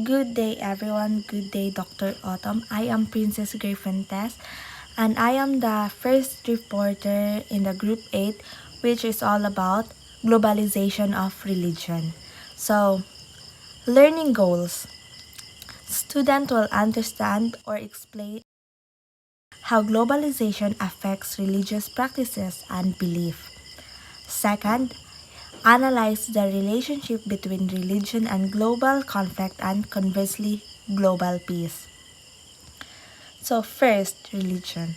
Good day, everyone. Good day, Dr. Autumn. I am Princess Griffintess, and I am the first reporter in the Group 8, which is all about globalization of religion. So, learning goals. Student will understand or explain how globalization affects religious practices and belief. Second, analyze the relationship between religion and global conflict and conversely, global peace. So first, religion.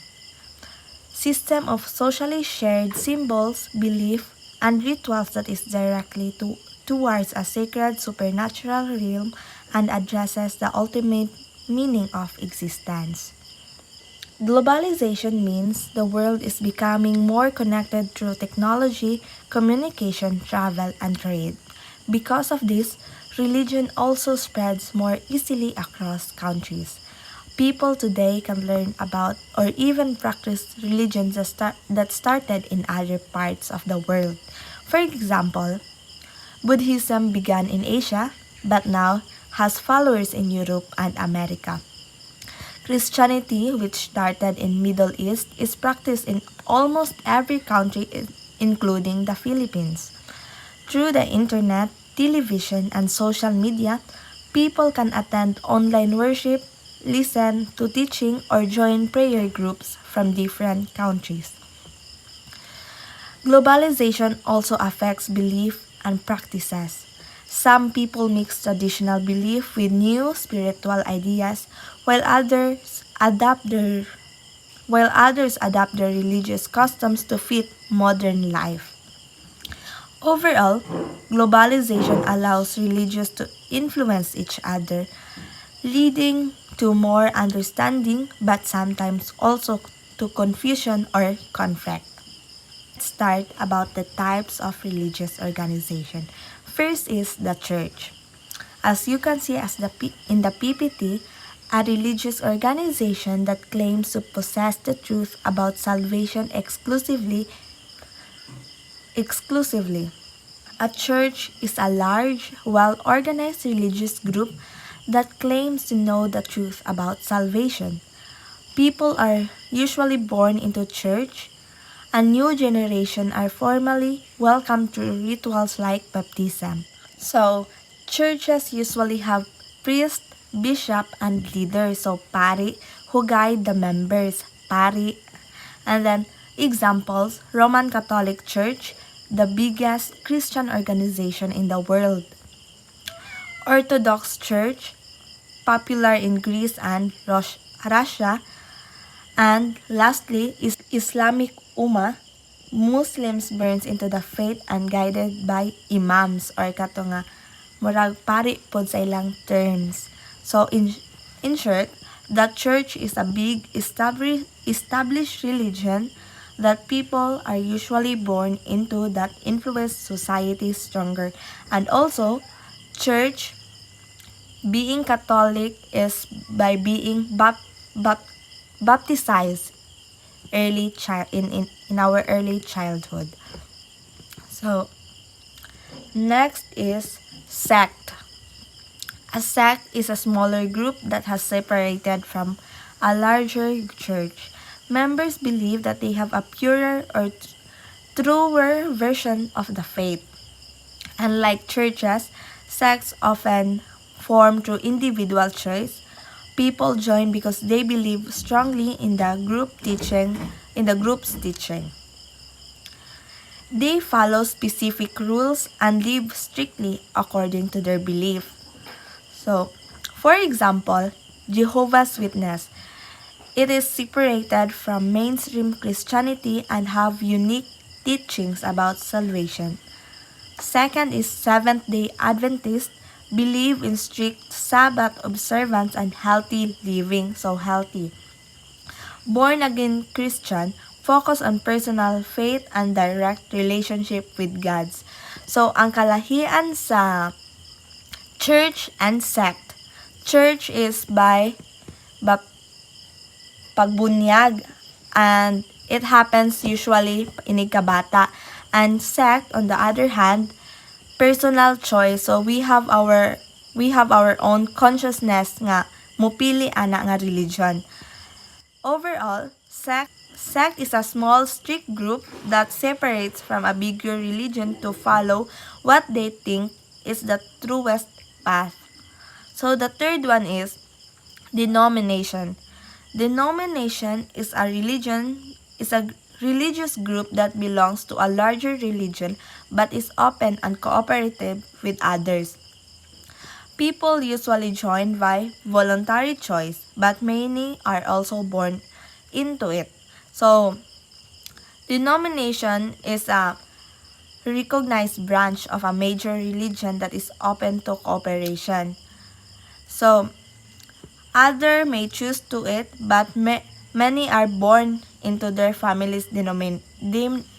System of socially shared symbols, belief, and rituals that is directly towards a sacred supernatural realm and addresses the ultimate meaning of existence. Globalization means the world is becoming more connected through technology, communication, travel, and trade. Because of this, religion also spreads more easily across countries. People today can learn about or even practice religions that started in other parts of the world. For example, Buddhism began in Asia but now has followers in Europe and America. Christianity, which started in Middle East, is practiced in almost every country including the Philippines. Through the internet, television, and social media, people can attend online worship, listen to teaching, or join prayer groups from different countries. Globalization also affects belief and practices. Some people mix traditional belief with new spiritual ideas while others adapt their religious customs to fit modern life. Overall, globalization allows religions to influence each other, leading to more understanding but sometimes also to confusion or conflict. Let's start about the types of religious organization. First is the church. As you can see in the PPT, a religious organization that claims to possess the truth about salvation exclusively. A church is a large, well-organized religious group that claims to know the truth about salvation. People are usually born into church. A new generation are formally welcomed through rituals like baptism. So, churches usually have priest, bishop, and leaders, so pari, who guide the members, pari. And then, examples, Roman Catholic Church, the biggest Christian organization in the world. Orthodox Church, popular in Greece and Russia. And lastly, is Islamic Ummah, Muslims burns into the faith and guided by imams or kato nga murag pari pod sa ilang terms. So in short, the church is a big established religion that people are usually born into that influence society stronger. And also, church being Catholic is by being baptized in our early childhood. So next is sect. A sect is a smaller group that has separated from a larger church. Members believe that they have a purer or truer version of the faith. Unlike churches, sects often form through individual choice. People join because they believe strongly in the group's teaching. They follow specific rules and live strictly according to their belief. So, for example, Jehovah's Witness. It is separated from mainstream Christianity and have unique teachings about salvation. Second is Seventh-day Adventist, believe in strict Sabbath observance and healthy living, so healthy. Born-again Christian, focus on personal faith and direct relationship with God. So, ang kalahian sa church and sect. Church is by pagbunyag and it happens usually inig kabata. And sect, on the other hand, personal choice. So we have our we have our own consciousness nga mupili ana nga religion. Overall, sect is a small strict group that separates from a bigger religion to follow what they think is the truest path. So the third one is denomination. Denomination is a religious group that belongs to a larger religion but is open and cooperative with others. People usually join by voluntary choice, but many are also born into it. So, denomination is a recognized branch of a major religion that is open to cooperation. So, other may choose to it, but many are born into their family's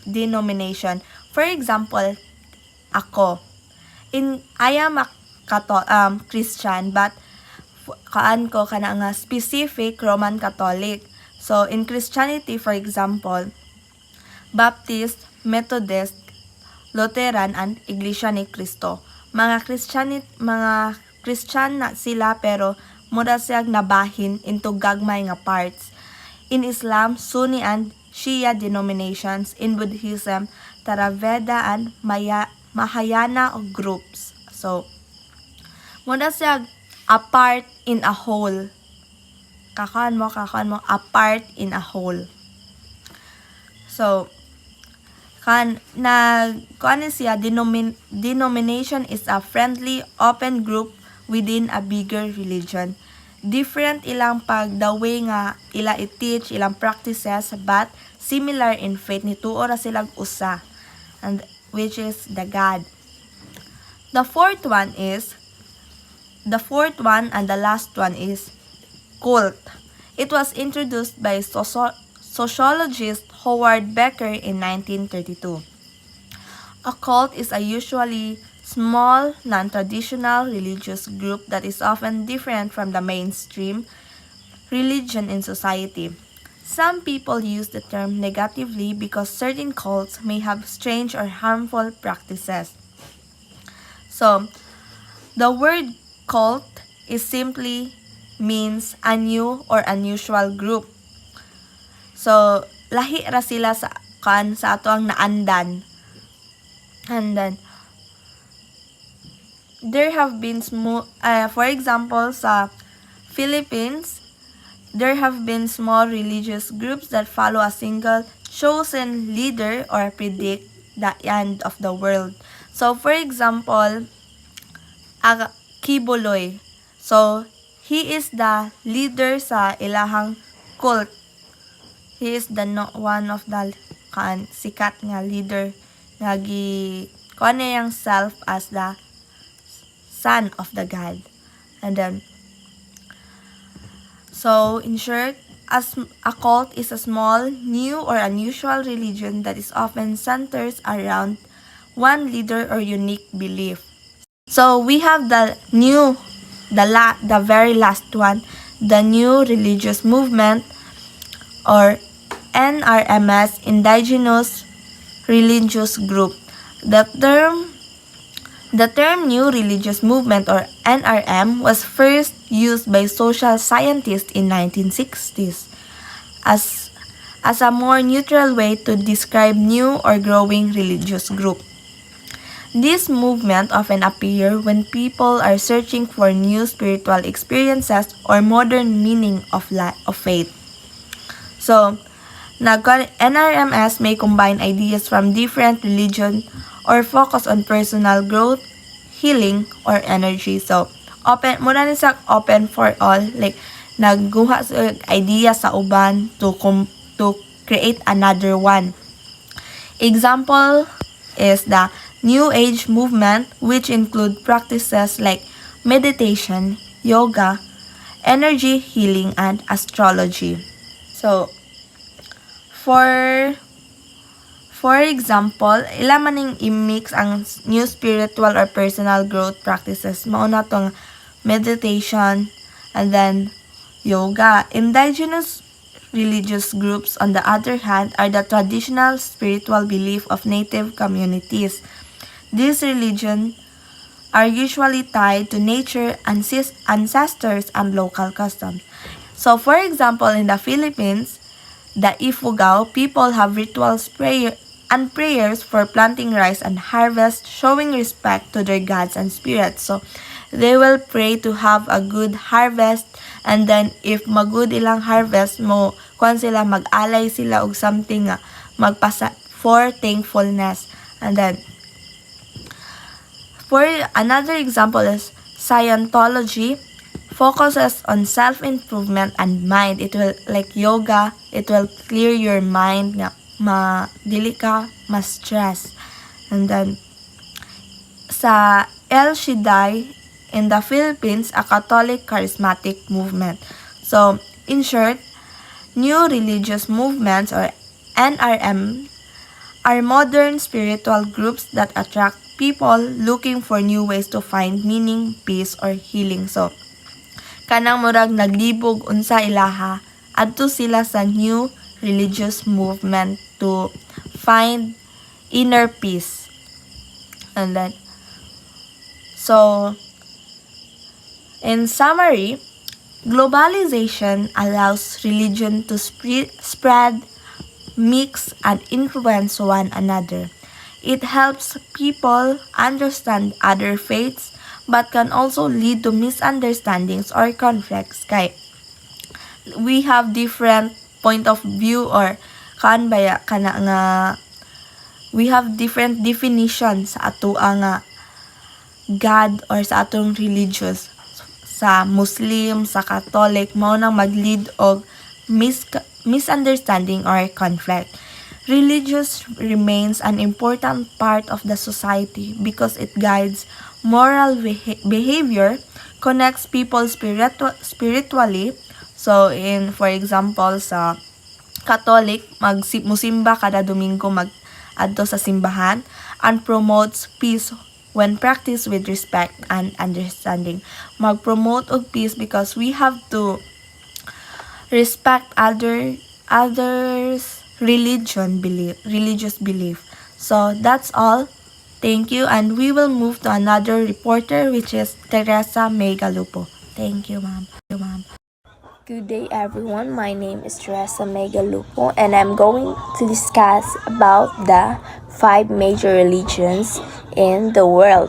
denomination. For example, ako. I am a Christian, but kaan ko kana nga specific Roman Catholic. So, in Christianity, for example, Baptist, Methodist, Lutheran, and Iglesia ni Cristo. Mga Christian na sila pero mura siyang nabahin into gagmay nga parts. In Islam, Sunni and Shia denominations. In Buddhism, Theravada and Mahayana groups. So, muna siya apart in a whole. Kakaan mo, apart in a whole. So, siya, denomination is a friendly, open group within a bigger religion. Different ilang the way nga ila i-teach, ilang practices, but similar in faith. Nituo ra silang usa, and which is the God. The fourth one and the last one is cult. It was introduced by sociologist Howard Becker in 1932. A cult is a usually small, non-traditional religious group that is often different from the mainstream religion in society. Some people use the term negatively because certain cults may have strange or harmful practices. So, the word cult is simply means a new or unusual group. So, lahi ra sila sa ato ang naandan. And then, there have been for example, sa Philippines, there have been small religious groups that follow a single chosen leader or predict the end of the world. So, for example, Kibuloy. So, he is the leader sa ilahang cult. He is the one of the sikat nga leader nga kuan niyang self as the son of the God. And then, so in short, as a cult is a small, new or unusual religion that is often centers around one leader or unique belief. So we have the very last one, the new religious movement, or NRMS, Indigenous Religious Group. The term New Religious Movement, or NRM, was first used by social scientists in 1960s as a more neutral way to describe new or growing religious group. This movement often appear when people are searching for new spiritual experiences or modern meaning of faith. So, NRMS may combine ideas from different religions or focus on personal growth, healing, or energy. So, muna ni sa open for all, like nagguha sa idea sa uban to create another one. Example is the New Age movement, which include practices like meditation, yoga, energy healing, and astrology. So, for example, ila maning i-mix ang new spiritual or personal growth practices. Mauna tong meditation and then yoga. Indigenous religious groups, on the other hand, are the traditional spiritual belief of native communities. These religions are usually tied to nature, ancestors, and local customs. So, for example, in the Philippines, the Ifugao people have rituals and prayers for planting rice and harvest, showing respect to their gods and spirits. So, they will pray to have a good harvest, and then if magud ilang harvest mo, kung sila mag-alay sila og something nga magpasa for thankfulness. And then for another example is Scientology focuses on self-improvement and mind. It will like yoga, it will clear your mind nga dili ka ma-stress. And then sa El Shaddai in the Philippines, a Catholic charismatic movement. So, in short, new religious movements or NRM are modern spiritual groups that attract people looking for new ways to find meaning, peace, or healing. So, kanang murag naglibog unsa ilaha, adto sila sa new religious movement to find inner peace. And then, so, in summary, globalization allows religion to spread, mix, and influence one another. It helps people understand other faiths but can also lead to misunderstandings or conflicts. Kay we have different point of view or baya kana nga we have different definitions sa ato nga God or sa atong religious. Sa Muslim, sa Catholic, mao nang mag-lead og misunderstanding or conflict. Religious remains an important part of the society because it guides moral behavior, connects people spiritually. So, for example, sa Catholic, musimba kada Domingo adto sa simbahan, and promotes peace when practiced with respect and understanding. Mag-promote og peace because we have to respect others religious belief. So that's all. Thank you, and we will move to another reporter, which is Teresa Megalupo. Thank you, ma'am. Good day everyone, my name is Teresa Megalupo and I'm going to discuss about the 5 major religions in the world.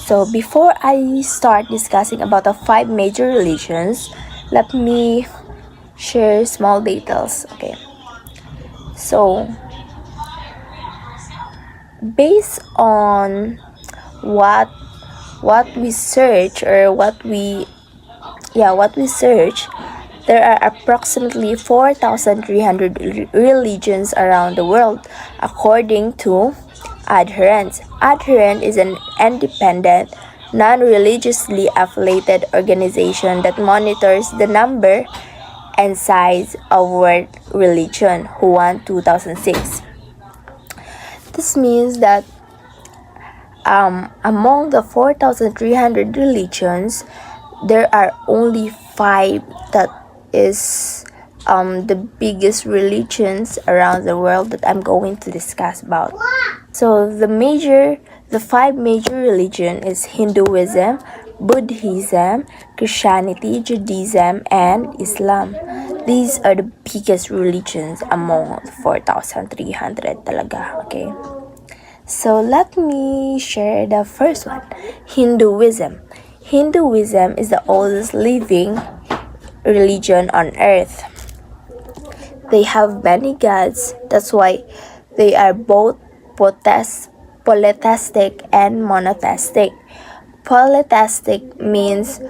So before I start discussing about the 5 major religions, let me share small details. Okay. So based on what we search or what we search, there are approximately 4,300 religions around the world, according to Adherents. Adherent is an independent, non-religiously affiliated organization that monitors the number and size of world religion, who won 2006. This means that among the 4,300 religions, there are only 5 that is the biggest religions around the world that I'm going to discuss about. So the 5 major religion is Hinduism, Buddhism, Christianity, Judaism, and Islam. These are the biggest religions among 4,300 talaga, okay? So let me share the first one, Hinduism. Hinduism is the oldest living religion on earth. They have many gods, that's why they are both polytheistic and monotheistic. Polytheistic means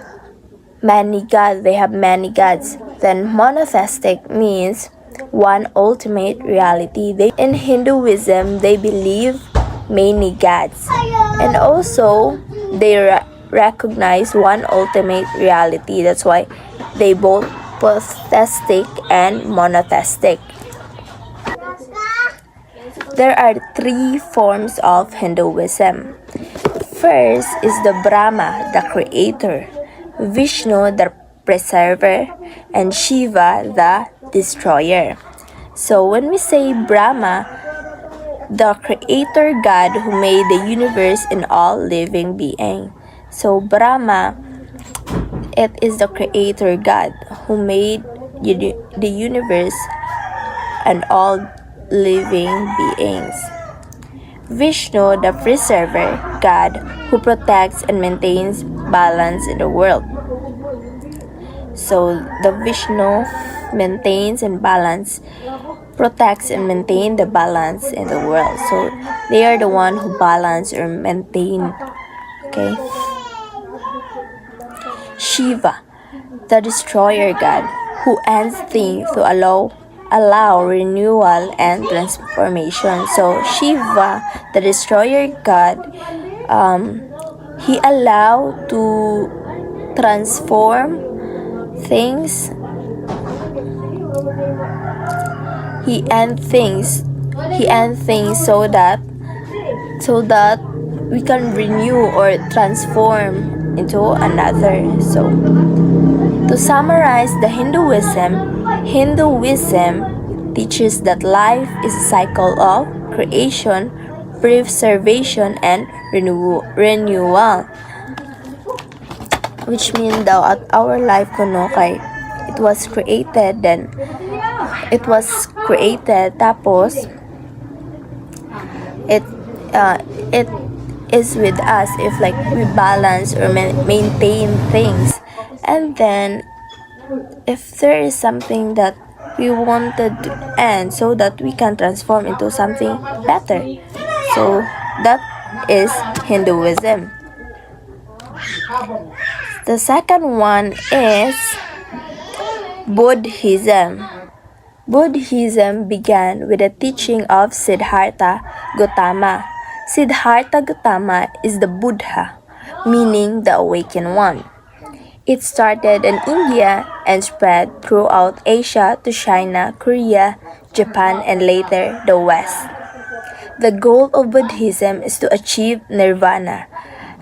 many gods, they have many gods. Then monotheistic means one ultimate reality. In Hinduism, they believe many gods. And also, they recognize one ultimate reality. That's why they both polytheistic and monotheistic. There are 3 forms of Hinduism. First is the Brahma, the creator, Vishnu, the preserver, and Shiva, the destroyer. So when we say Brahma, the creator God who made the universe and all living beings. So Brahma, it is the creator God who made the universe and all living beings. Vishnu, the preserver God who protects and maintains balance in the world. So the Vishnu maintains and protects and maintain the balance in the world. So they are the one who balance or maintain. Okay. Shiva, the destroyer God, who ends things to allow renewal and transformation. So Shiva, the destroyer God, he allow to transform things. He end things. He end things so that we can renew or transform into another. So to summarize the Hinduism teaches that life is a cycle of creation, preservation, and renewal. Which means daw at our life kuno kay it was created tapos it it is with us if like we balance or maintain things, and then if there is something that we wanted to end so that we can transform into something better. So that is Hinduism. The second one is Buddhism. Buddhism began with the teaching of Siddhartha Gautama. Siddhartha Gautama is the Buddha, meaning the awakened one. It started in India and spread throughout Asia to China, Korea, Japan, and later the West. The goal of Buddhism is to achieve nirvana.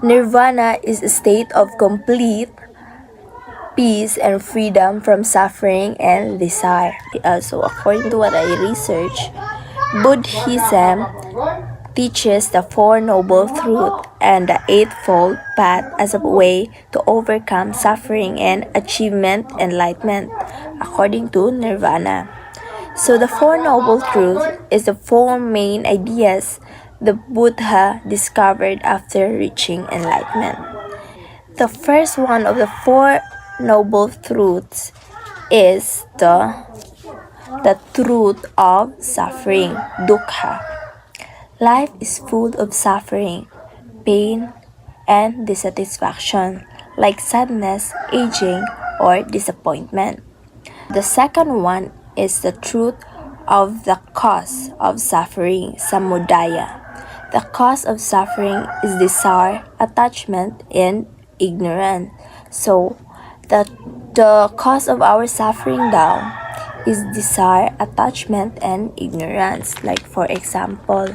Nirvana is a state of complete peace and freedom from suffering and desire. So according to what I researched, Buddhism teaches the Four Noble Truths and the Eightfold Path as a way to overcome suffering and achievement enlightenment, according to Nirvana. So the Four Noble Truths is the four main ideas the Buddha discovered after reaching enlightenment. The first one of the Four Noble Truths is the truth of suffering, dukkha. Life is full of suffering, pain, and dissatisfaction, like sadness, aging, or disappointment. The second one is the truth of the cause of suffering, samudaya. The cause of suffering is desire, attachment, and ignorance. So, the cause of our suffering down is desire, attachment, and ignorance. Like for example,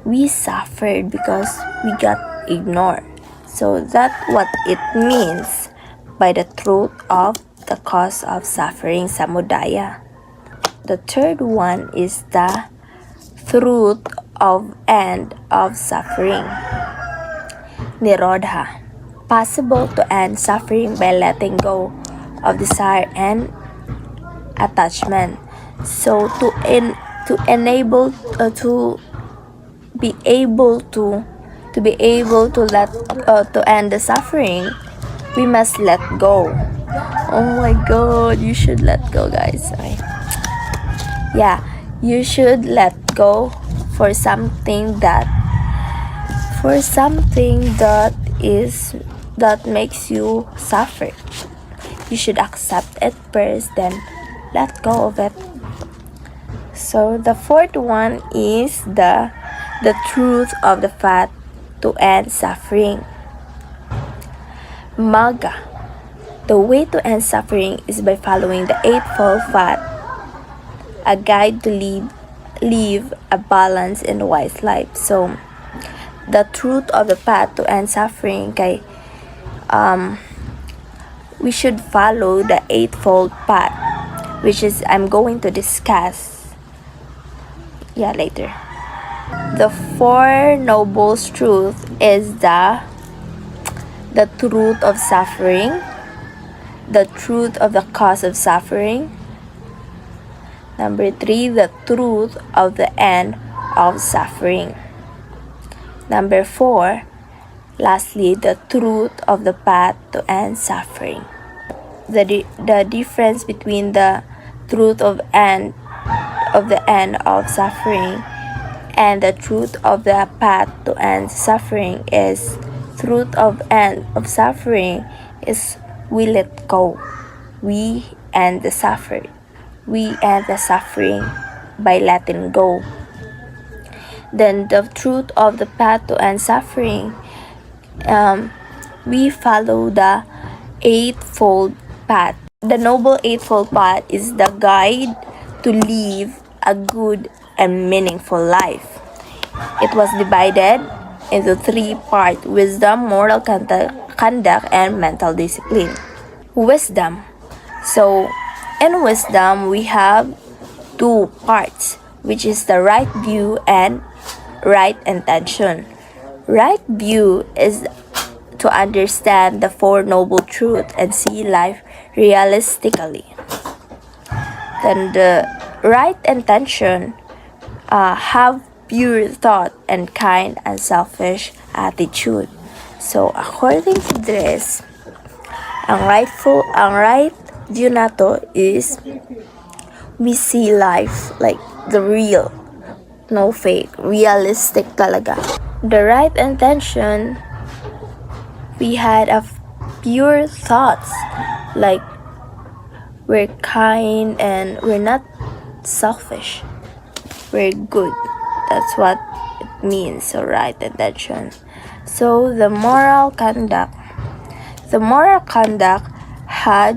we suffered because we got ignored. So that's what it means by the truth of the cause of suffering, samudaya. The third one is the truth of end of suffering, nirodha. Possible to end suffering by letting go of desire and attachment. So to enable to be able to let to end the suffering, we must let go. Oh my god, you should let go, guys. Okay. Yeah, you should let go for something that makes you suffer. You should accept it first, then let go of it. So the fourth one is the truth of the path to end suffering, magga. The way to end suffering is by following the Eightfold Path, a guide to live a balanced and wise life. So the truth of the path to end suffering we should follow the Eightfold Path. which is I'm going to discuss later. The Four Noble Truth is the truth of suffering, the truth of the cause of suffering. Number 3, the truth of the end of suffering. Number 4, lastly, the truth of the path to end suffering. The difference between the truth of the end of suffering and the truth of the path to end suffering is truth of end of suffering is we let go. We end the suffering. We end the suffering by letting go. Then the truth of the path to end suffering, we follow the eightfold path. The Noble Eightfold Path is the guide to live a good and meaningful life. It was divided into 3 parts: wisdom, moral conduct, and mental discipline. Wisdom. So, in wisdom, we have 2 parts, which is the right view and right intention. Right view is to understand the Four Noble Truths and see life realistically. Then the right intention, have pure thought and kind and selfish attitude. So according to this, ang right view nato is we see life like the real, no fake, realistic talaga. The right intention, we had a pure thoughts, like we're kind and we're not selfish. We're good. That's what it means, so right intention. So the moral conduct. The moral conduct has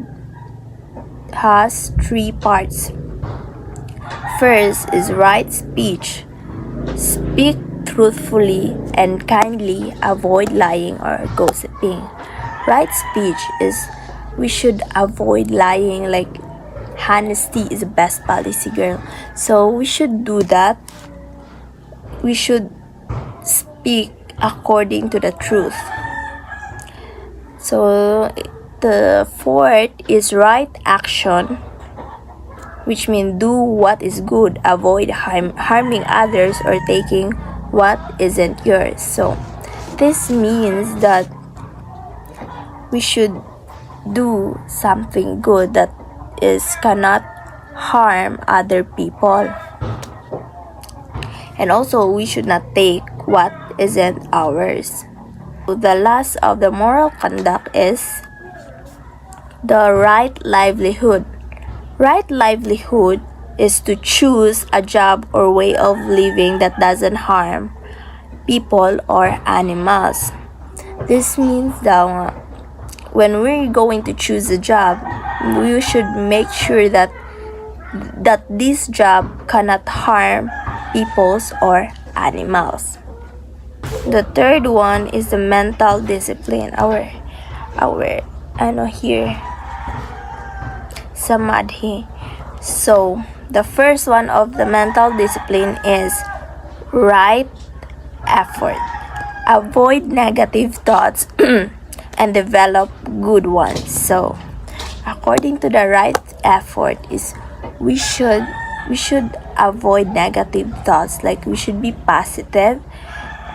3 parts. First is right speech. Speak truthfully and kindly, avoid lying or gossiping. Right speech is we should avoid lying, like honesty is the best policy, girl. So we should do that. We should speak according to the truth. So the fourth is right action, which means do what is good, avoid harming others or taking what isn't yours. So this means that we should do something good that cannot harm other people. And also we should not take what isn't ours. The last of the moral conduct is the right livelihood. Right livelihood is to choose a job or way of living that doesn't harm people or animals. This means that when we're going to choose a job, we should make sure that this job cannot harm peoples or animals. The third one is the mental discipline. Our here samadhi. So the first one of the mental discipline is right effort. Avoid negative thoughts and develop good ones. So according to the right effort is we should avoid negative thoughts, like we should be positive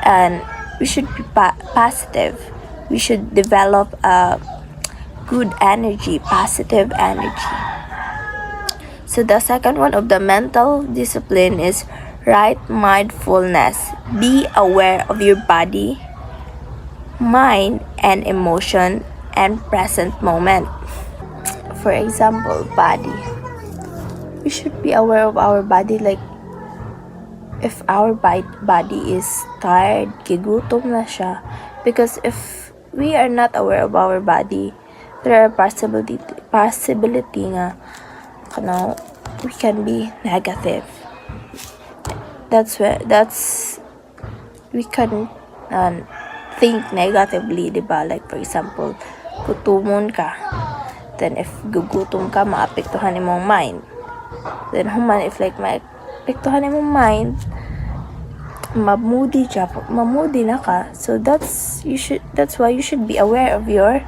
and we should be positive. We should develop a good energy, positive energy. So the second one of the mental discipline is right mindfulness. Be aware of your body, mind, and emotion and present moment. For example, body. We should be aware of our body, like if our body is tired, gigutom na siya. Because if we are not aware of our body, there are possibility nga we can be negative. We can think negatively, diba? Like for example, gutumon ka, Then if gugutom ka, maapektuhan imong mind. Then human if like maapektuhan imong mind, mamudi na ka. So that's why you should be aware of your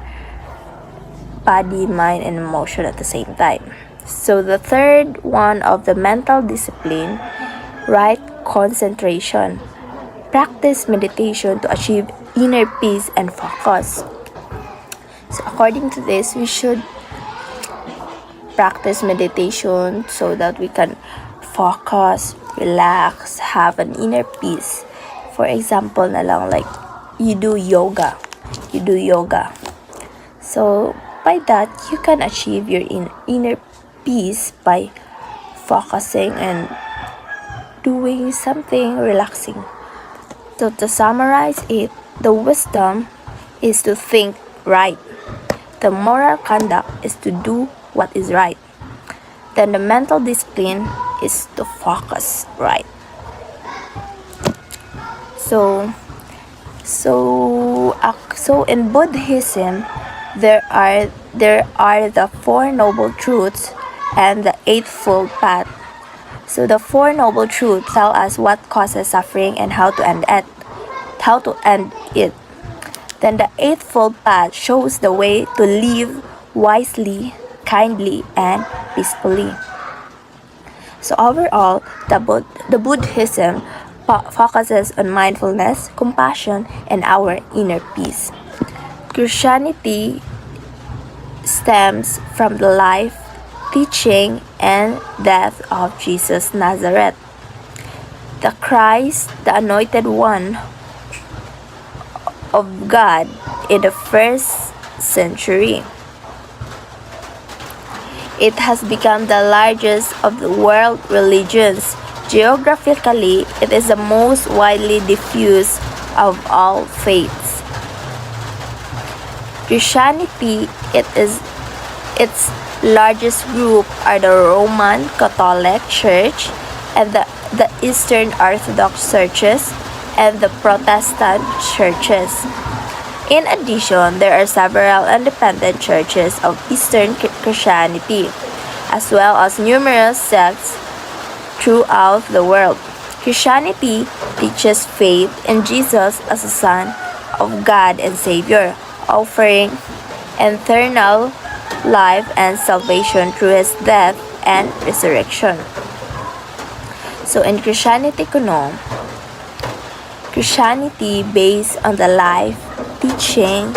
body, mind, and emotion at the same time. So the third one of the mental discipline, right concentration. Practice meditation to achieve inner peace and focus. So according to this, we should practice meditation so that we can focus, relax, have an inner peace. For example na lang, like you do yoga. So by that, you can achieve your inner peace by focusing and doing something relaxing. So to summarize it, the wisdom is to think right. The moral conduct is to do what is right. Then the mental discipline is to focus right. So in Buddhism, there are the Four Noble Truths and the Eightfold Path. So the Four Noble Truths tell us what causes suffering and how to end it. Then the Eightfold Path shows the way to live wisely, kindly, and peacefully. So overall, the Buddhism focuses on mindfulness, compassion, and our inner peace. Christianity stems from the life, teaching, and death of Jesus Nazareth, the Christ, the Anointed One of God in the first century. It has become the largest of the world religions. Geographically, it is the most widely diffused of all faiths. Christianity, its largest group are the Roman Catholic Church and the Eastern Orthodox churches and the Protestant churches. In addition, there are several independent churches of Eastern Christianity, as well as numerous sects throughout the world. Christianity teaches faith in Jesus as the Son of God and Savior, offering eternal life and salvation through His death and resurrection. So in Christianity based on the life, teaching,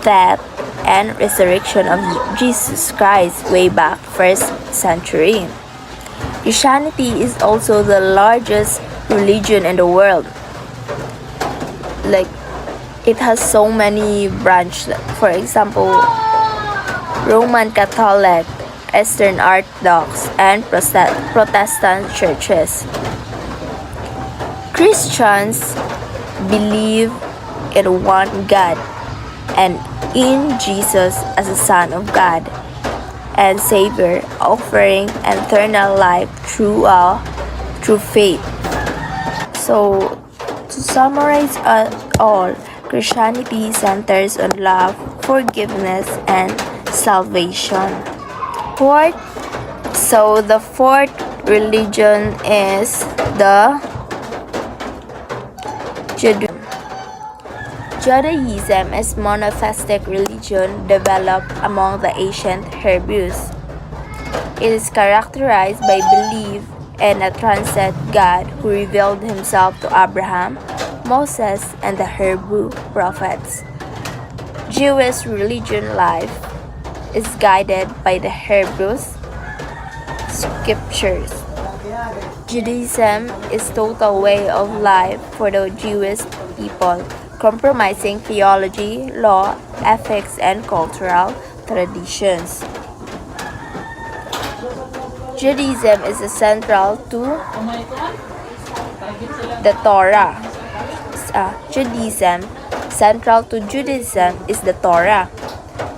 death, and resurrection of Jesus Christ way back 1st century. Christianity is also the largest religion in the world. Like, it has so many branches. For example, Roman Catholic, Eastern Orthodox, and Protestant churches. Christians believe in one God and in Jesus as the Son of God and Savior, offering eternal life through faith. So, to summarize all, Christianity centers on love, forgiveness, and salvation. The fourth religion is the Judaism is monotheistic religion developed among the ancient Hebrews. It is characterized by belief in a transcendent God who revealed himself to Abraham, Moses, and the Hebrew prophets. Jewish religion life is guided by the Hebrew scriptures. Judaism is total way of life for the Jewish people, compromising theology, law, ethics, and cultural traditions. Judaism is central to the Torah. Central to Judaism is the Torah,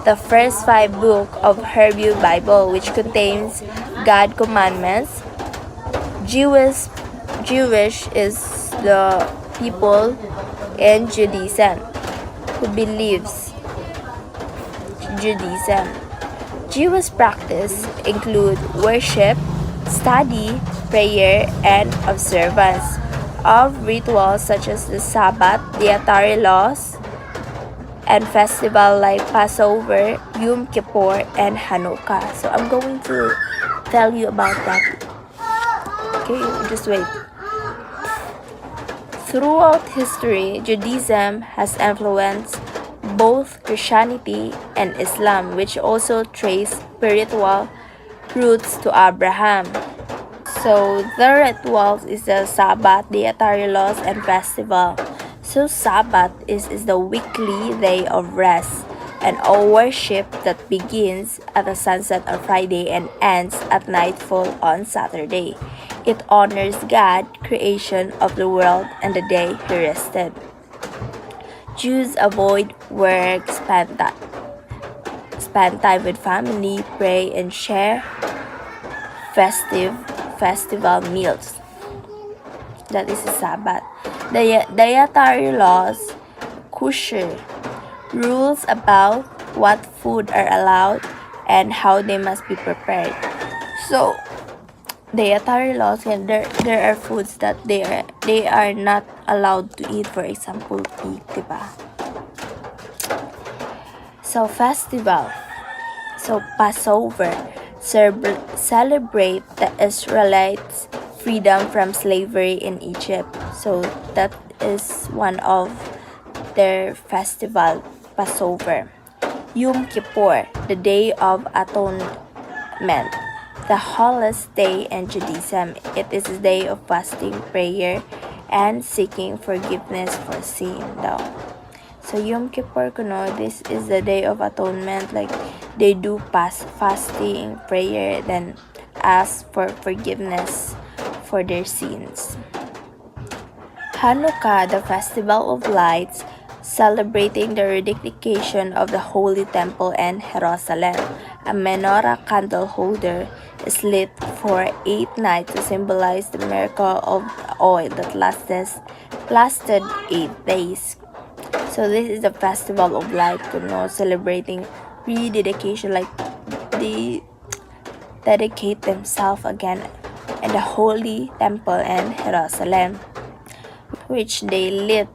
the first 5 books of Hebrew Bible, which contains God commandments. Jewish is the people in Judaism who believes Judaism. Jewish practice include worship, study, prayer, and observance of rituals such as the Sabbath, dietary laws, and festival like Passover, Yom Kippur, and Hanukkah. So I'm going to tell you about that. Okay, just wait. Throughout history, Judaism has influenced both Christianity and Islam, which also trace spiritual roots to Abraham. So the rituals is the Sabbath, dietary laws, and festival. So Sabbath is the weekly day of rest and all worship that begins at the sunset on Friday and ends at nightfall on Saturday. It honors God, creation of the world, and the day he rested. Jews avoid work, spend time with family, pray, and share festival meals. That is the Sabbath. Dietary laws, kosher, rules about what food are allowed and how they must be prepared. So, dietary laws, and there are foods that they are not allowed to eat. For example, pig, diba? So, festival. So, Passover celebrate the Israelites' freedom from slavery in Egypt. So, that is one of their festival, Passover. Yom Kippur, the Day of Atonement, the holiest day in Judaism. It is a day of fasting, prayer, and seeking forgiveness for sin daw. So Yom Kippur kuno, this is the Day of Atonement, like they do fasting, prayer, then ask for forgiveness for their sins. Hanukkah, the Festival of Lights, celebrating the rededication of the Holy Temple in Jerusalem. A menorah candle holder is lit for 8 nights to symbolize the miracle of oil that lasted 8 days. So this is the Festival of Light, celebrating rededication, like they dedicate themselves again in the Holy Temple in Jerusalem, which they lit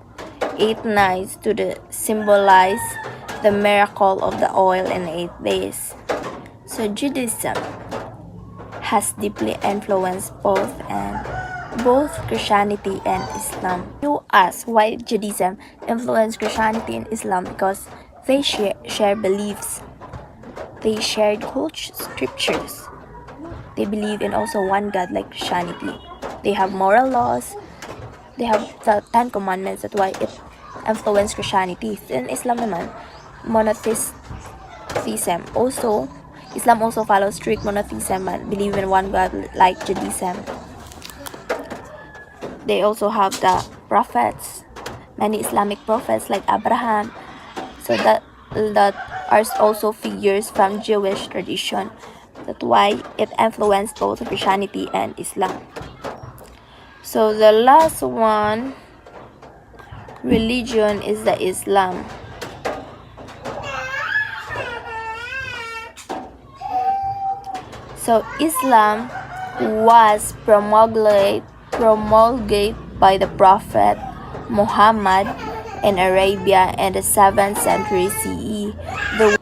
8 nights to symbolize the miracle of the oil in 8 days. So Judaism has deeply influenced both Christianity and Islam. You ask why Judaism influenced Christianity and Islam, because they share beliefs. They share scriptures. They believe in also one God like Christianity. They have moral laws. They have the 10 Commandments. That's why it influenced Christianity. In Islam naman, monotheism. Also, Islam also follows strict monotheism and believe in one God like Judaism. They also have the prophets, many Islamic prophets like Abraham. So that are also figures from Jewish tradition. That's why it influenced both Christianity and Islam. So the last one, religion, is the Islam. So Islam was promulgated by the Prophet Muhammad in Arabia in the 7th century CE.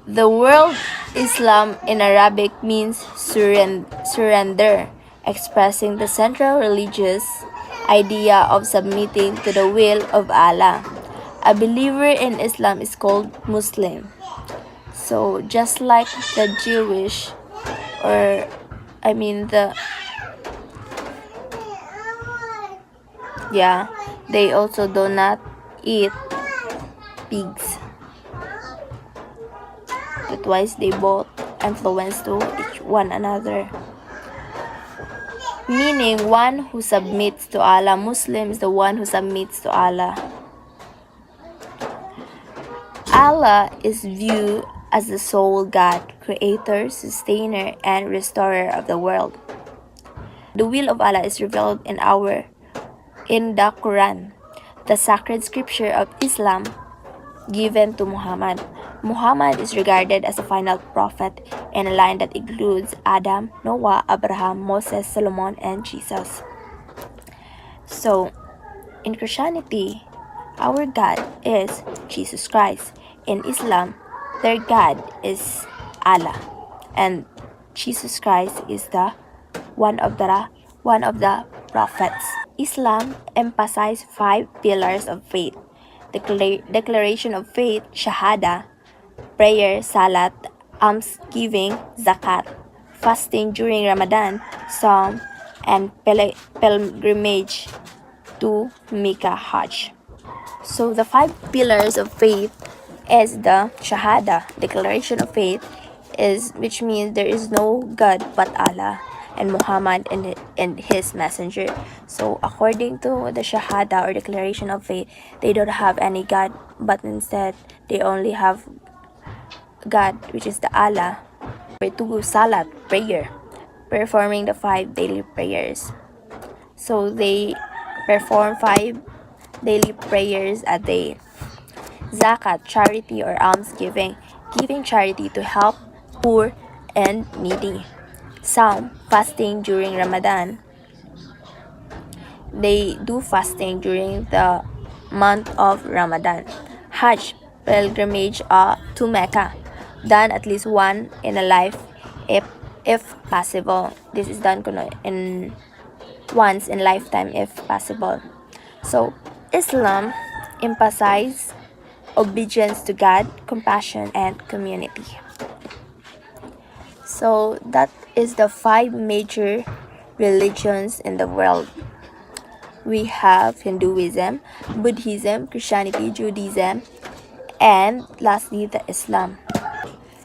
The word Islam in Arabic means surrender, expressing the central religious idea of submitting to the will of Allah. A believer in Islam is called Muslim. So just like the Jewish, or I mean they also do not eat pigs. That's why they both influence to each one another. Meaning, one who submits to Allah. Muslim is the one who submits to Allah. Allah is viewed as the sole God, creator, sustainer, and restorer of the world. The will of Allah is revealed in the Quran, the sacred scripture of Islam given to Muhammad. Muhammad is regarded as a final prophet in a line that includes Adam, Noah, Abraham, Moses, Solomon, and Jesus. So, in Christianity, our God is Jesus Christ. In Islam, their God is Allah, and Jesus Christ is the one of the one of the prophets. Islam emphasizes five pillars of faith: declaration of faith, shahada, prayer, salat, almsgiving, zakat, fasting during Ramadan, psalm, and pilgrimage to Mecca Hajj. So the five pillars of faith is the Shahada, declaration of faith, is which means there is no God but Allah and Muhammad and his messenger. So according to the Shahada or declaration of faith, they don't have any God, but instead they only have God, which is the Allah. To Salat, prayer, performing the five daily prayers. So they perform five daily prayers a day. Zakat, charity or almsgiving, giving charity to help poor and needy. Saum, fasting during Ramadan. They do fasting during the month of Ramadan. Hajj, pilgrimage to Mecca, done at least one in a life if, if possible. This is done in once in lifetime if possible. So, Islam emphasizes obedience to God, compassion, and community. So, that is the five major religions in the world. We have Hinduism, Buddhism, Christianity, Judaism, and lastly, the Islam.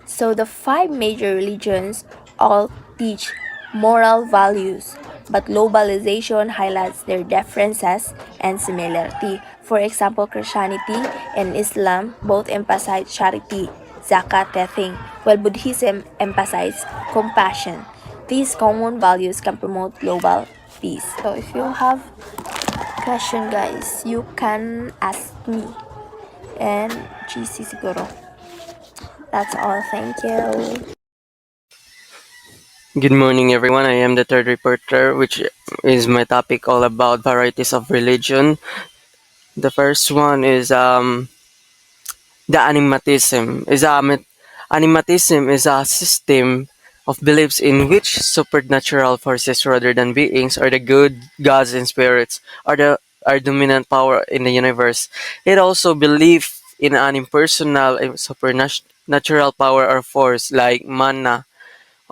So the five major religions all teach moral values, but globalization highlights their differences and similarity. For example, Christianity and Islam both emphasize charity, zakat, tithing, while Buddhism emphasizes compassion. These common values can promote global peace. So if you have question guys, you can ask me and GC siguro. That's all. Thank you. Good morning, everyone. I am the third reporter, which is my topic all about varieties of religion. The first one is the animatism is a system of beliefs in which supernatural forces rather than beings or the good gods and spirits are dominant power in the universe. It also believes in an impersonal supernatural power or force like mana,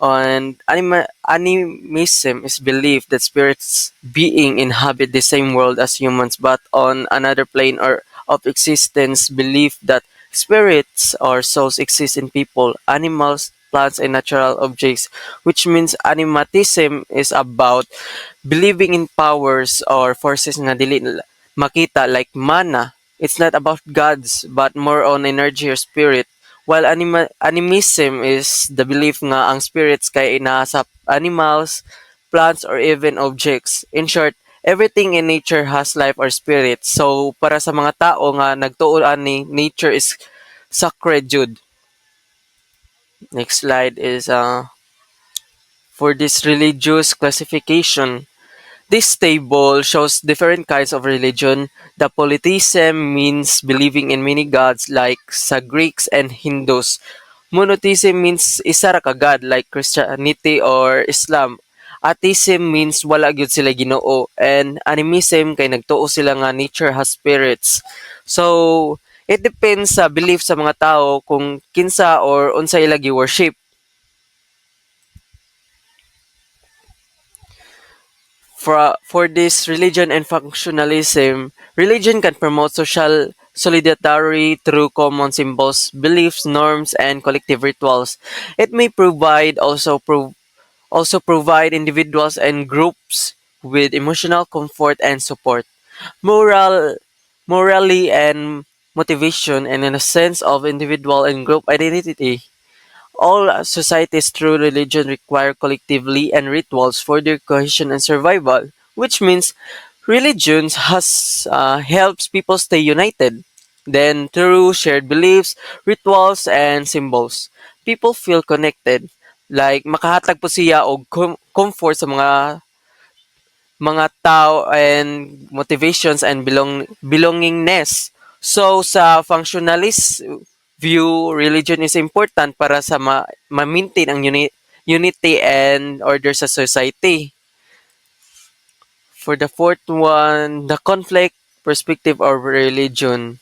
and animism is belief that spirits being inhabit the same world as humans but on another plane or of existence. Belief that spirits or souls exist in people, animals, plants, and natural objects, which means animatism is about believing in powers or forces na dili makita like mana. It's not about gods but more on energy or spirit. While animism is the belief nga ang spirits kay ina sa animals, plants, or even objects. In short, everything in nature has life or spirit. So para sa mga tao nga nagtuo ani, nature is sacred jud. Next slide is for this religious classification. This table shows different kinds of religion. The polytheism means believing in many gods like sa Greeks and Hindus. Monotheism means isa ra ka god like Christianity or Islam. Atheism means wala gyud sila Ginoo, and animism kay nagtuo sila nga nature has spirits. So it depends sa belief sa mga tao kung kinsa or unsa ila gi-worship. For this religion and functionalism, religion can promote social solidarity through common symbols, beliefs, norms, and collective rituals. It may also provide individuals and groups with emotional comfort and support, moral, morally and motivation, and in a sense of individual and group identity. All societies through religion require collectively and rituals for their cohesion and survival, which means religion has helps people stay united. Then, through shared beliefs, rituals, and symbols, people feel connected. Like, makahatag po siya og comfort sa mga tao and motivations and belongingness. So, sa functionalist view, religion is important para sa ma-maintain ang unity and order sa society. For the fourth one, the conflict perspective of religion.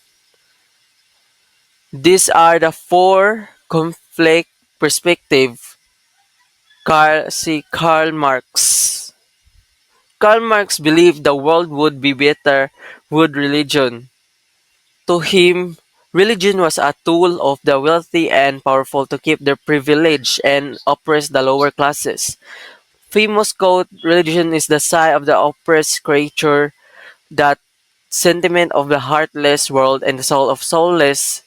These are the four conflict perspective. Karl Marx. Karl Marx believed the world would be better with religion. To him, religion was a tool of the wealthy and powerful to keep their privilege and oppress the lower classes. Famous quote, religion is the sigh of the oppressed creature, that sentiment of the heartless world and the soul of soulless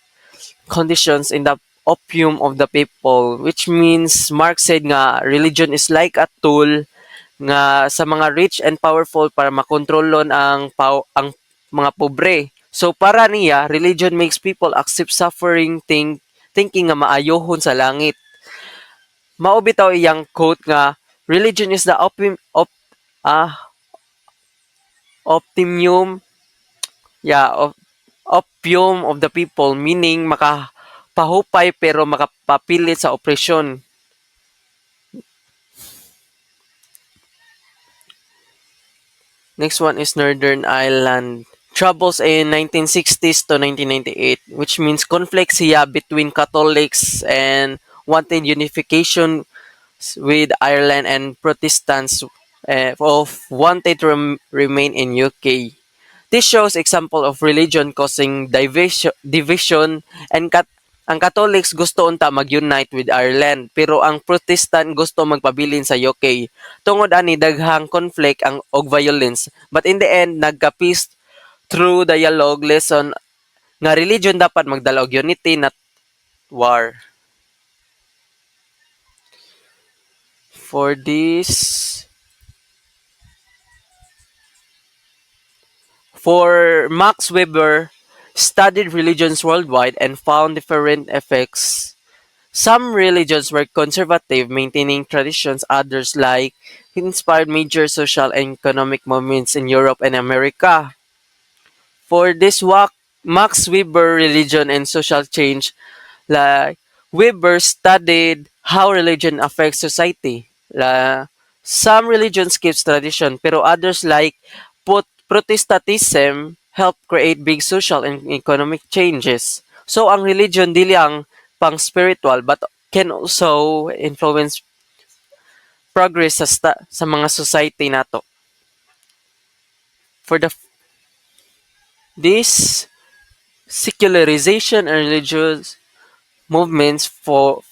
conditions in the opium of the people, which means Marx said nga religion is like a tool nga sa mga rich and powerful para makontrolon ang mga pobre. So para niya, religion makes people accept suffering, thinking nga maayohon sa langit. Mao bitaw iyang quote nga religion is the ah, optimum yeah opium of the people, meaning makapahupay pero makapapilit sa opresyon. Next one is Northern Ireland. Troubles in 1960s to 1998, which means conflict siya between Catholics and wanted unification with Ireland, and Protestants of wanted to remain in UK. This shows example of religion causing division and ang Catholics gusto unta mag-unite with Ireland, pero ang Protestant gusto magpabilin sa UK. Tungod ani daghang conflict og violence, but in the end nagka-peace through dialogue lesson nga religion dapat magdala og unity, not war. For this, for Max Weber studied religions worldwide and found different effects. Some religions were conservative, maintaining traditions. Others, like, inspired major social and economic movements in Europe and America. For this work, Max Weber, Religion and Social Change, like, Weber studied how religion affects society. Some religions keep tradition, pero others, like Protestantism, help create big social and economic changes. So ang religion dili ang pang spiritual but can also influence progress sa mga society nato. For this secularization and religious movements for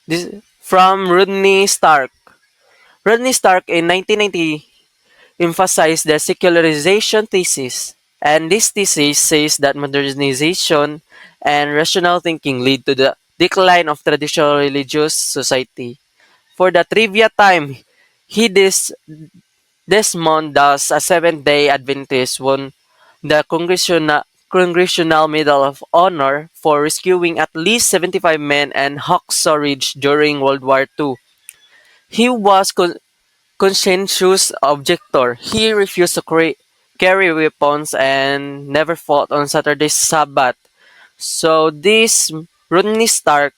this from Rodney Stark. Rodney Stark in 1990 emphasized the secularization thesis, and this thesis says that modernization and rational thinking lead to the decline of traditional religious society. For the trivia time, he Desmond Doss, a Seventh-day Adventist, won the Congressional Medal of Honor for rescuing at least 75 men and Hacksaw Ridge during World War II. He was conscientious objector. He refused to carry weapons and never fought on Saturday Sabbath. So this Rodney Stark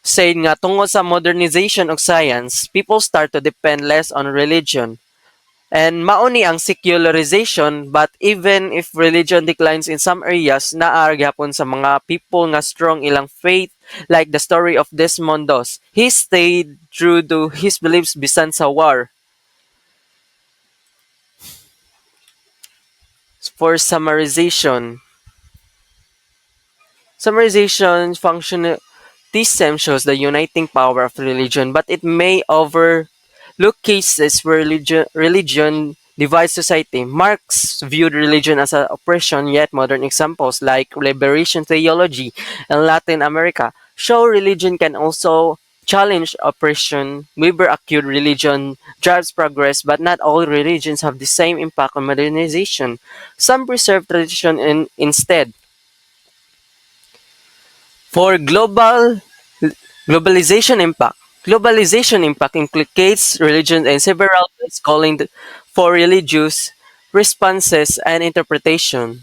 said nga tungod sa modernization of science, people start to depend less on religion. And mauni ang secularization, but even if religion declines in some areas, naa gyapon sa mga people nga strong ilang faith, like the story of Desmond Doss. He stayed true to his beliefs bisan sa war. For summarization functionalism shows the uniting power of religion, but it may overlook cases where religion divides society. Marx viewed religion as an oppression, yet modern examples like liberation theology in Latin America show religion can also challenge oppression. Weber accused religion drives progress, but not all religions have the same impact on modernization. Some preserve tradition instead. For globalization impact implicates religion in several ways, calling for religious responses and interpretation.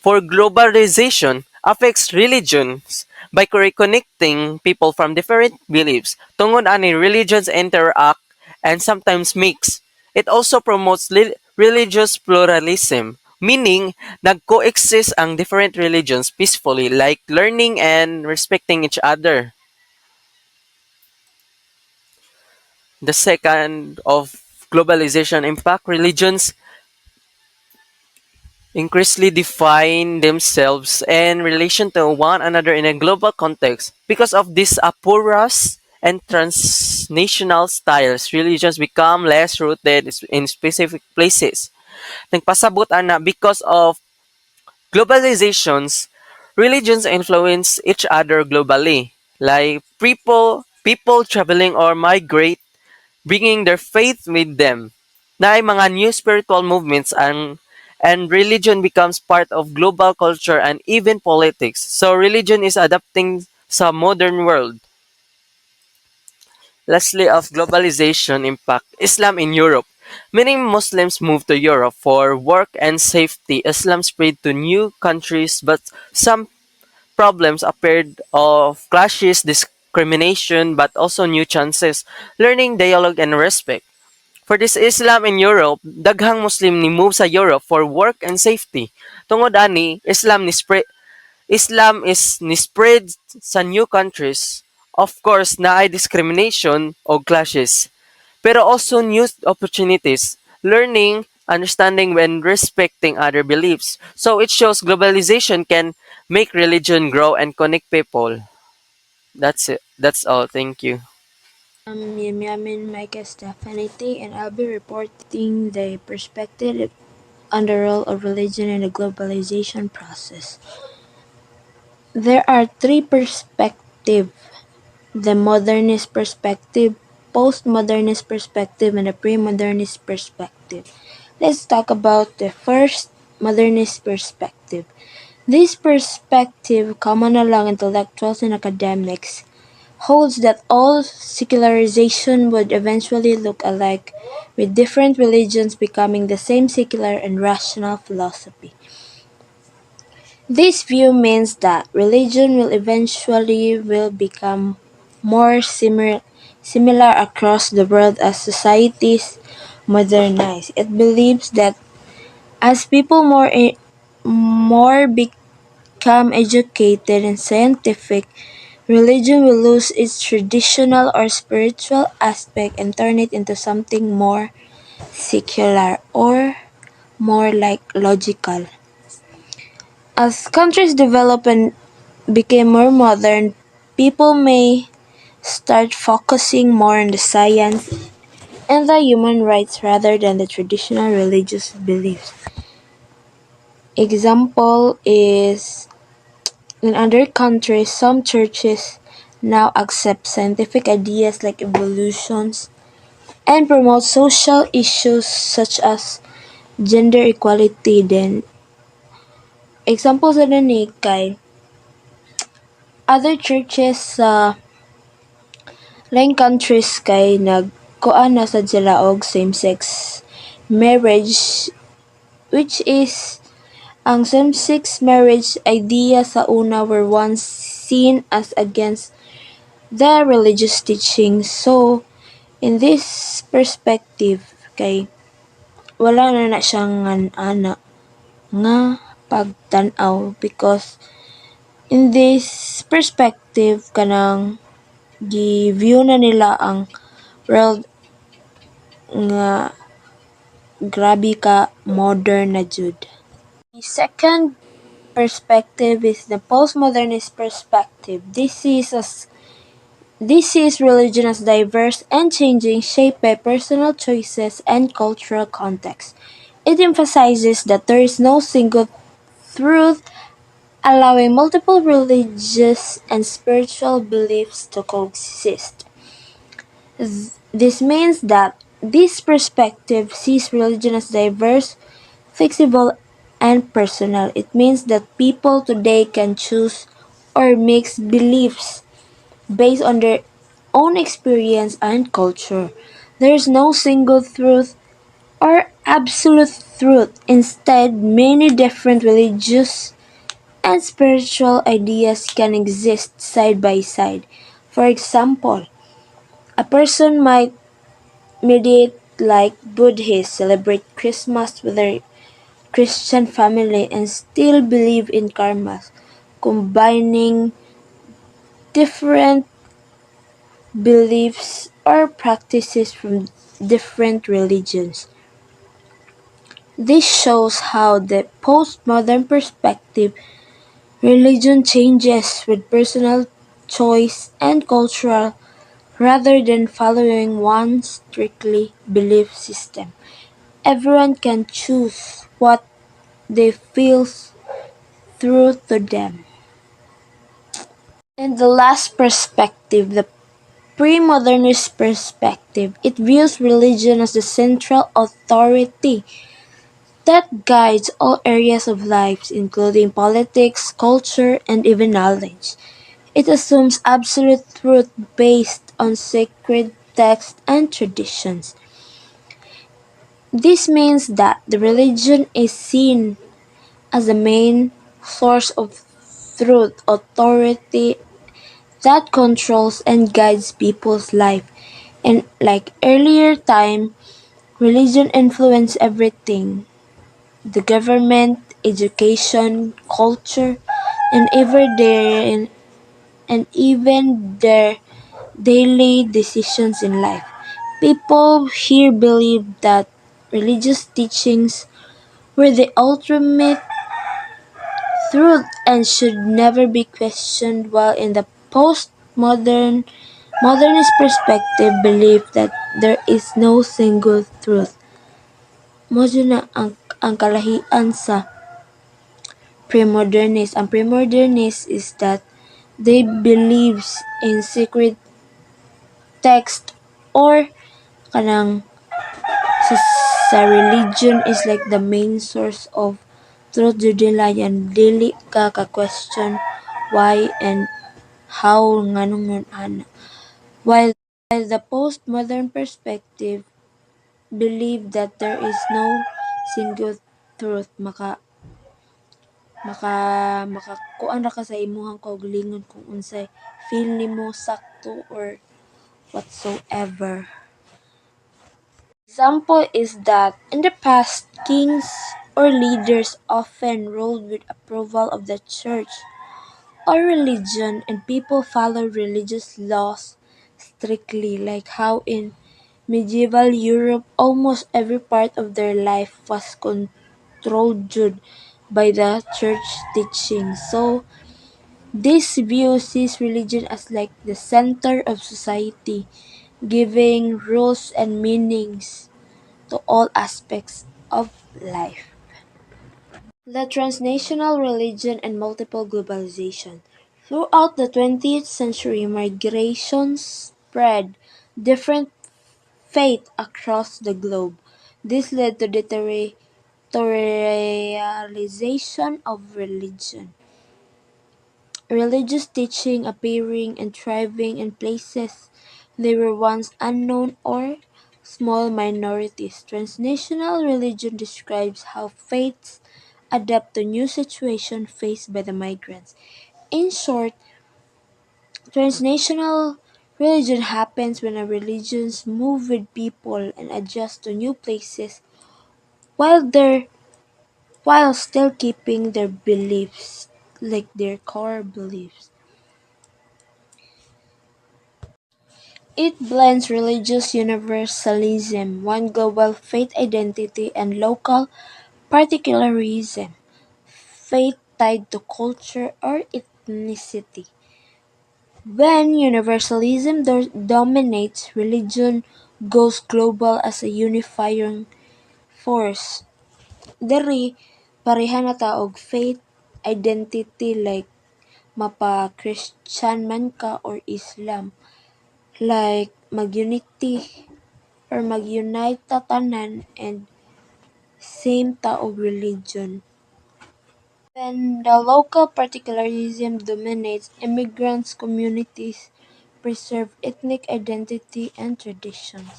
For globalization affects religions by reconnecting people from different beliefs. Tungod ani religions interact and sometimes mix. It also promotes religious pluralism, meaning nag-coexist ang different religions peacefully like learning and respecting each other. The second of globalization impact, religions increasingly define themselves in relation to one another in a global context. Because of these porous and transnational styles, religions become less rooted in specific places. Nagpasabot ana because of globalizations, religions influence each other globally. Like people traveling or migrate bringing their faith with them. Na ay mga new spiritual movements and religion becomes part of global culture and even politics. So religion is adapting sa modern world. Lastly, of globalization impact, Islam in Europe. Many Muslims moved to Europe for work and safety. Islam spread to new countries, but some problems appeared of clashes, discrimination, but also new chances, learning, dialogue, and respect. For this Islam in Europe, daghang Muslim ni move sa Europe for work and safety. Tungod ani, Islam is ni spread sa new countries. Of course, naay discrimination o clashes, pero also new opportunities, learning, understanding when respecting other beliefs. So it shows globalization can make religion grow and connect people. That's it. That's all. Thank you. Yamyamin Micah Stefanity, and I'll be reporting the perspective on the role of religion in the globalization process. There are three perspectives: the modernist perspective, postmodernist perspective, and the pre-modernist perspective. Let's talk about the first modernist perspective. This perspective, common among intellectuals and academics, holds that all secularization would eventually look alike, with different religions becoming the same secular and rational philosophy. This view means that religion will eventually will become more similar across the world as societies modernize. It believes that as people more become educated and scientific, religion will lose its traditional or spiritual aspect and turn it into something more secular or more like logical. As countries develop and became more modern, people may start focusing more on the science and the human rights rather than the traditional religious beliefs. Example is in other countries, some churches now accept scientific ideas like evolutions and promote social issues such as gender equality. Then, examples sa ni kay other churches sa lain countries kay nagkuan na sad sila og same-sex marriage, which is ang same-sex marriage idea sa una were once seen as against the religious teaching. So, in this perspective, kay wala na siyang ana nga pagtan-aw because in this perspective kanang gi-view na nila ang world nga grabe ka modern na jud. The second perspective is the postmodernist perspective. This is religion as diverse and changing, shaped by personal choices and cultural context. It emphasizes that there is no single truth allowing multiple religious and spiritual beliefs to coexist. This means that this perspective sees religion as diverse, flexible, and personal. It means that people today can choose or mix beliefs based on their own experience and culture. There is no single truth or absolute truth. Instead, many different religious and spiritual ideas can exist side by side. For example, a person might meditate like Buddhists, celebrate Christmas with their Christian family, and still believe in karma, combining different beliefs or practices from different religions. This shows how the postmodern perspective religion changes with personal choice and cultural rather than following one strictly belief system. Everyone can choose what they feel true to them. And the last perspective, the pre-modernist perspective, it views religion as the central authority that guides all areas of life, including politics, culture, and even knowledge. It assumes absolute truth based on sacred texts and traditions. This means that the religion is seen as the main source of truth, authority that controls and guides people's life. And like earlier time, religion influenced everything: the government, education, culture, and even their daily decisions in life. People here believe that religious teachings were the ultimate truth and should never be questioned, while in the modernist perspective believe that there is no single truth. Mo na ang kalahian sa pre-modernist. Ang pre-modernist is that they believes in secret text or kanang sa, sa religion is like the main source of truth jud nila yan dili ka question why and how nganong nun ana. While the postmodern perspective believe that there is no single truth, makakuan ra ka sa imuhang kaugalingon kung unsay feel nimo sakto or whatsoever. Example is that in the past, kings or leaders often ruled with approval of the church or religion, and people followed religious laws strictly, like how in medieval Europe almost every part of their life was controlled by the church teaching. So this view sees religion as like the center of society, giving rules and meanings to all aspects of life. The transnational religion and multiple globalization. Throughout the 20th century, migrations spread different faith across the globe. This led to the territorialization of religion. Religious teaching appearing and thriving in places they were once unknown or small minorities. Transnational religion describes how faiths adapt to new situations faced by the migrants. In short, transnational religion happens when a religions move with people and adjust to new places while their while still keeping their beliefs, like their core beliefs. It blends religious universalism, one global faith identity, and local particularism, faith tied to culture or ethnicity. When universalism dominates, religion goes global as a unifying force. Diri, pareha na ta og faith identity like mapa-Christian man ka or Islam. Like mag-unity or mag-unite ta tanan and same tao religion. When the local particularism dominates, immigrants communities preserve ethnic identity and traditions.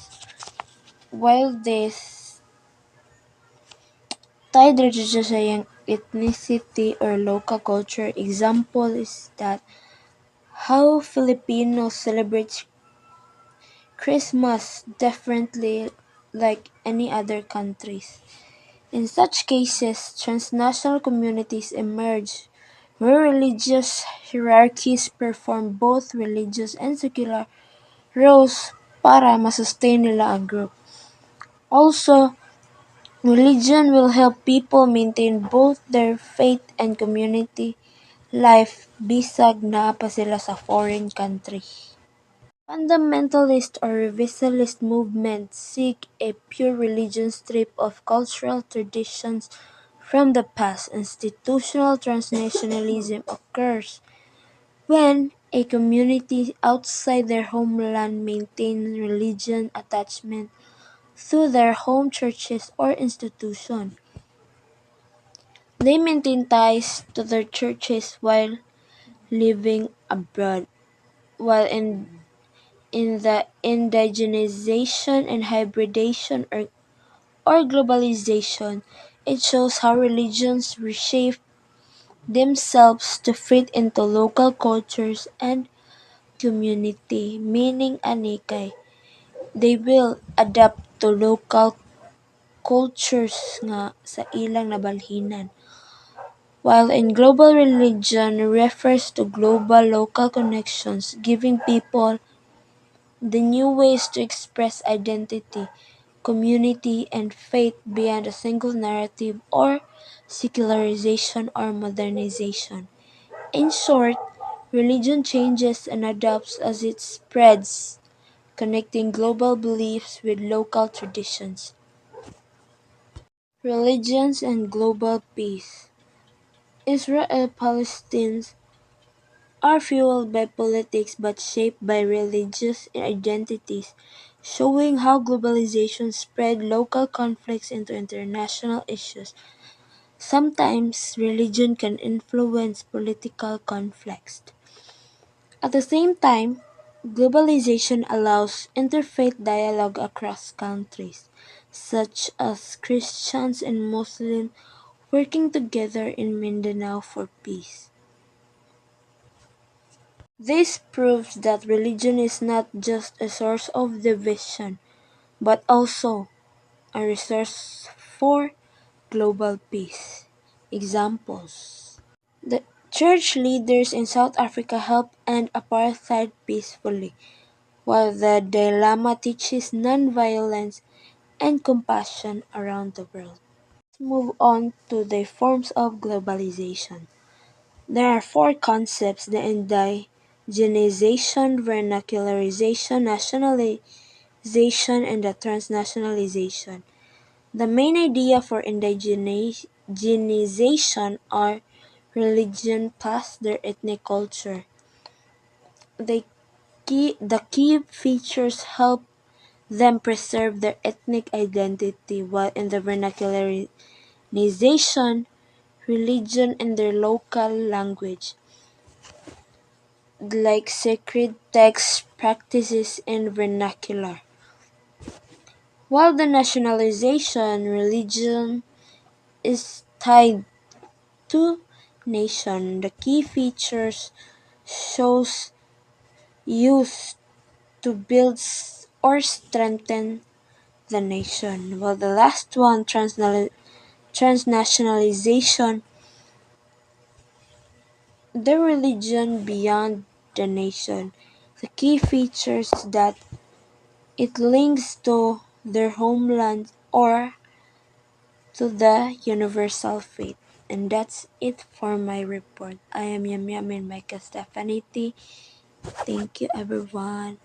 While this tied religious ethnicity or local culture, example is that how Filipinos celebrate Christmas differently like any other countries. In such cases, transnational communities emerge where religious hierarchies perform both religious and secular roles para masustain nila ang group. Also, religion will help people maintain both their faith and community life bisag naa pa sila sa foreign country. Fundamentalist or revisionist movements seek a pure religion stripped of cultural traditions from the past. Institutional transnationalism occurs when a community outside their homeland maintains religion attachment through their home churches or institution. They maintain ties to their churches while living abroad, while in the indigenization and hybridization or globalization, it shows how religions reshape themselves to fit into local cultures and community, meaning anikay. They will adapt to local cultures nga sa ilang nabalhinan. While in global religion refers to global local connections, giving people the new ways to express identity, community, and faith beyond a single narrative or secularization or modernization. In short, religion changes and adapts as it spreads, connecting global beliefs with local traditions. Religions and global peace. Israel Palestine are fueled by politics but shaped by religious identities, showing how globalization spread local conflicts into international issues. Sometimes religion can influence political conflicts. At the same time, globalization allows interfaith dialogue across countries, such as Christians and Muslims working together in Mindanao for peace. This proves that religion is not just a source of division, but also a resource for global peace. Examples: the church leaders in South Africa helped end apartheid peacefully, while the Dalai Lama teaches nonviolence and compassion around the world. Let's move on to the forms of globalization. There are four concepts: the indigenization, vernacularization, nationalization, and the transnationalization. The main idea for indigenization are religion plus their ethnic culture. The key features help them preserve their ethnic identity, while in the vernacularization, religion and their local language, like sacred texts, practices, and vernacular. While the nationalization, religion is tied to nation. The key features shows use to build or strengthen the nation, while the last one, transnationalization, the religion beyond the nation. The key features that it links to their homeland or to the universal faith. And that's it for my report. I am Yam Yam and Micah Stephanie T. Thank you, everyone.